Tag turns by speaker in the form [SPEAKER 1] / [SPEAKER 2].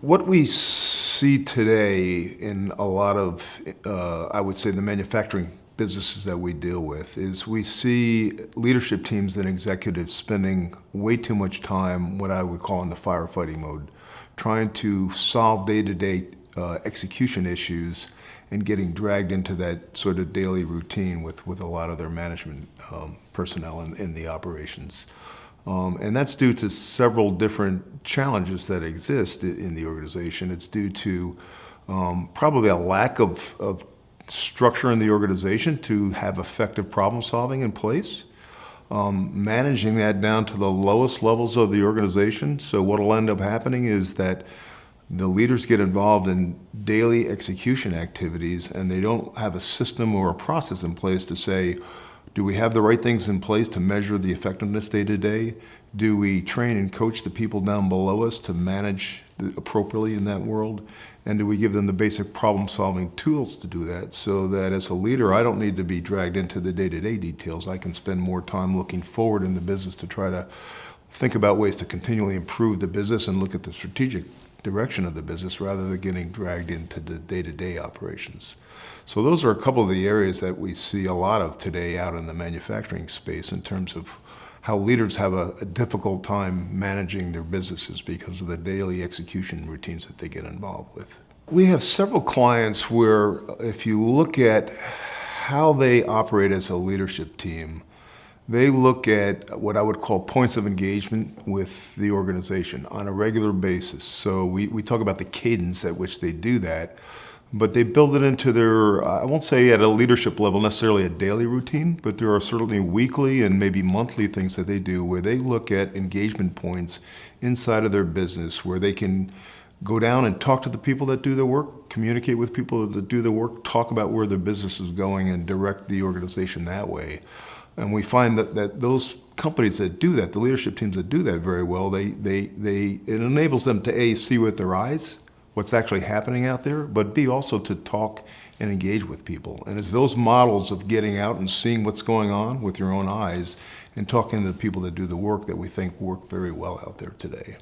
[SPEAKER 1] What we see today in a lot of, I would say, the manufacturing businesses that we deal with is we see leadership teams and executives spending way too much time, what I would call in the firefighting mode, trying to solve day-to-day execution issues and getting dragged into that sort of daily routine with a lot of their management personnel in the operations. And that's due to several different challenges that exist in the organization. It's due to probably a lack of structure in the organization to have effective problem solving in place. Managing that down to the lowest levels of the organization. So what will end up happening is that the leaders get involved in daily execution activities and they don't have a system or a process in place to say, do we have the right things in place to measure the effectiveness day to day? Do we train and coach the people down below us to manage appropriately in that world? And do we give them the basic problem solving tools to do that so that as a leader, I don't need to be dragged into the day-to-day details. I can spend more time looking forward in the business to try to think about ways to continually improve the business and look at the strategic direction of the business rather than getting dragged into the day-to-day operations. So those are a couple of the areas that we see a lot of today out in the manufacturing space in terms of how leaders have a difficult time managing their businesses because of the daily execution routines that they get involved with. We have several clients where if you look at how they operate as a leadership team, they look at what I would call points of engagement with the organization on a regular basis. So we talk about the cadence at which they do that, but they build it into their, I won't say at a leadership level necessarily a daily routine, but there are certainly weekly and maybe monthly things that they do where they look at engagement points inside of their business where they can go down and talk to the people that do the work, communicate with people that do the work, talk about where their business is going and direct the organization that way. And we find that those companies that do that, the leadership teams that do that very well, it enables them to A, see with their eyes what's actually happening out there, but B, also to talk and engage with people. And it's those models of getting out and seeing what's going on with your own eyes and talking to the people that do the work that we think work very well out there today.